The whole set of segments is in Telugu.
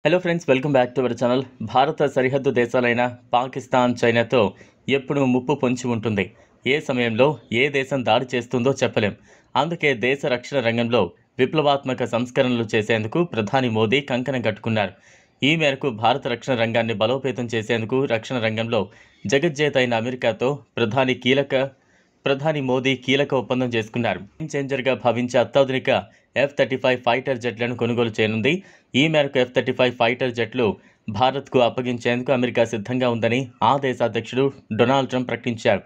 Hello friends, welcome back to our channel. భారత సరిహద్దు దేశాలైన పాకిస్తాన్, చైనాతో ఎప్పుడు ముప్పు పొంచి ఉంటుంది. ఏ సమయంలో ఏ దేశం దాడి చేస్తుందో చెప్పలేం. అందుకే దేశ రక్షణ రంగంలో విప్లవాత్మక సంస్కరణలు చేసేందుకు ప్రధాని మోదీ కంకణం కట్టుకున్నారు. ఈ మేరకు భారత రక్షణ రంగాన్ని బలోపేతం చేసేందుకు రక్షణ రంగంలో జగజ్జేత అయిన అమెరికాతో ప్రధాని మోదీ కీలక ఒప్పందం చేసుకున్నారు. గేమ్ చేంజర్గా భావించే అత్యాధునిక F-35 ఫైటర్ జెట్లను కొనుగోలు చేయనుంది. ఈ మేరకు F-35 ఫైటర్ జెట్లు భారత్కు అప్పగించేందుకు అమెరికా సిద్ధంగా ఉందని ఆ దేశ అధ్యక్షుడు డొనాల్డ్ ట్రంప్ ప్రకటించారు.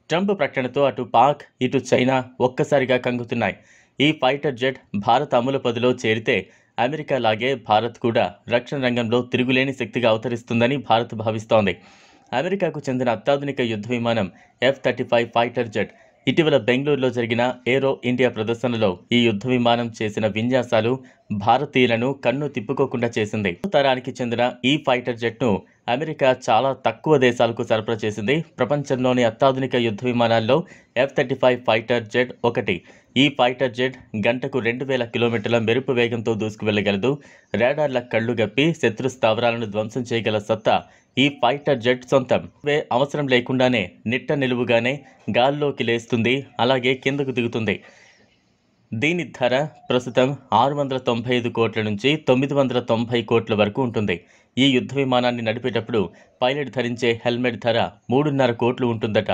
ట్రంప్ ప్రకటనతో అటు పాక్, ఇటు చైనా ఒక్కసారిగా కంగుతున్నాయి. ఈ ఫైటర్ జెట్ భారత అమలు పదిలో చేరితే అమెరికా లాగే భారత్ కూడా రక్షణ రంగంలో తిరుగులేని శక్తిగా అవతరిస్తుందని భారత్ భావిస్తోంది. అమెరికాకు చెందిన అత్యాధునిక యుద్ధ విమానం F-35 ఫైటర్ జెట్ ఇటీవల బెంగళూరులో జరిగిన ఏరో ఇండియా ప్రదర్శనలో ఈ యుద్ధ విమానం చేసిన విన్యాసాలు భారతీయులను కన్ను తిప్పుకోకుండా చేసింది. తరానికి చెందిన ఈ ఫైటర్ జెట్ను అమెరికా చాలా తక్కువ దేశాలకు సరఫరా చేసింది. ప్రపంచంలోని అత్యాధునిక యుద్ధ విమానాల్లో F-35 ఫైటర్ జెట్ ఒకటి. ఈ ఫైటర్ జెట్ గంటకు 2000 కిలోమీటర్ల మెరుపు వేగంతో దూసుకువెళ్లగలదు. రాడార్ల కళ్లు గప్పి శత్రు స్థావరాలను ధ్వంసం చేయగల సత్తా ఈ ఫైటర్ జెట్ సొంతం. అవసరం లేకుండానే నిట్ట నిలువుగానే గాల్లోకి లేస్తుంది, అలాగే కిందకు దిగుతుంది. దీని ధర ప్రస్తుతం 695 కోట్ల నుంచి 990 కోట్ల వరకు ఉంటుంది. ఈ యుద్ధ విమానాన్ని నడిపేటప్పుడు పైలట్ ధరించే హెల్మెట్ ధర 3.5 కోట్లు ఉంటుందట.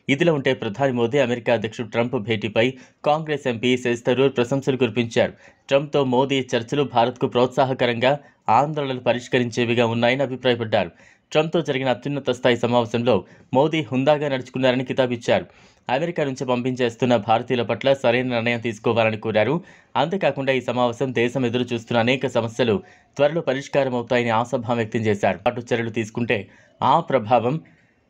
ఇదిలా ఉంటే ప్రధాని మోదీ అమెరికా అధ్యక్షుడు ట్రంప్ భేటీపై కాంగ్రెస్ ఎంపీ శశి థరూర్ ప్రశంసలు కురిపించారు. ట్రంప్తో మోదీ చర్చలు భారత్కు ప్రోత్సాహకరంగా, ఆందోళనలు పరిష్కరించేవిగా ఉన్నాయని అభిప్రాయపడ్డారు. ట్రంప్తో జరిగిన అత్యున్నత స్థాయి సమావేశంలో మోదీ హుందాగా నడుచుకున్నారని కితాబిచ్చారు. అమెరికా నుంచి పంపించేస్తున్న భారతీయుల పట్ల సరైన నిర్ణయం తీసుకోవాలని కోరారు. అంతేకాకుండా ఈ సమావేశం దేశం ఎదురు చూస్తున్న అనేక సమస్యలు త్వరలో పరిష్కారం అవుతాయని ఆశాభావం వ్యక్తం చేశారు. పాటు చర్యలు తీసుకుంటే ఆ ప్రభావం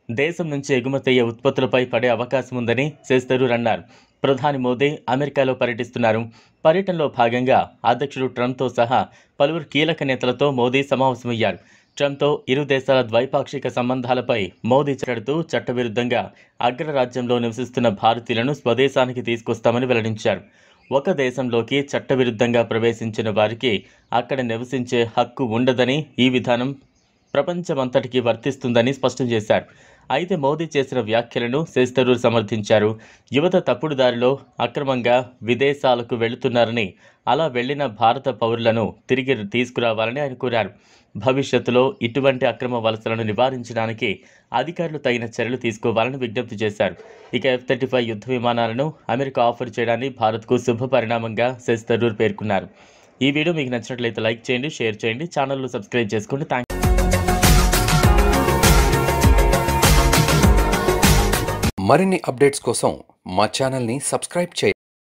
దేశం నుంచి ఎగుమతయ్యే ఉత్పత్తులపై పడే అవకాశం ఉందని శశి థరూర్ అన్నారు. ప్రధాని మోదీ అమెరికాలో పర్యటిస్తున్నారు. పర్యటనలో భాగంగా అధ్యక్షుడు ట్రంప్తో సహా పలువురు కీలక నేతలతో మోదీ సమావేశమయ్యారు. ట్రంప్తో ఇరు దేశాల ద్వైపాక్షిక సంబంధాలపై మోదీ మాట్లాడుతూ చట్టవిరుద్ధంగా అగ్రరాజ్యంలో నివసిస్తున్న భారతీయులను స్వదేశానికి తీసుకొస్తామని వెల్లడించారు. ఒక దేశంలోకి చట్టవిరుద్ధంగా ప్రవేశించిన వారికి అక్కడ నివసించే హక్కు ఉండదని, ఈ విధానం ప్రపంచమంతటికీ వర్తిస్తుందని స్పష్టం చేశారు. అయితే మోదీ చేసిన వ్యాఖ్యలను శశి థరూర్ సమర్థించారు. యువత తప్పుడు దారిలో అక్రమంగా విదేశాలకు వెళుతున్నారని, అలా వెళ్లిన భారత పౌరులను తిరిగి తీసుకురావాలని ఆయన కోరారు. భవిష్యత్తులో ఇటువంటి అక్రమ వలసలను నివారించడానికి అధికారులు తగిన చర్యలు తీసుకోవాలని విజ్ఞప్తి చేశారు. ఇక F-35 యుద్ధ విమానాలను అమెరికా ఆఫర్ చేయడాన్ని భారత్కు శుభ పరిణామంగా శశి థరూర్ పేర్కొన్నారు. ఈ వీడియో మీకు నచ్చినట్లయితే లైక్ చేయండి, షేర్ చేయండి, ఛానల్ను సబ్స్క్రైబ్ చేసుకోండి. మరిన్ని అప్డేట్స్ కోసం మా ఛానల్ని సబ్స్క్రైబ్ చేయండి.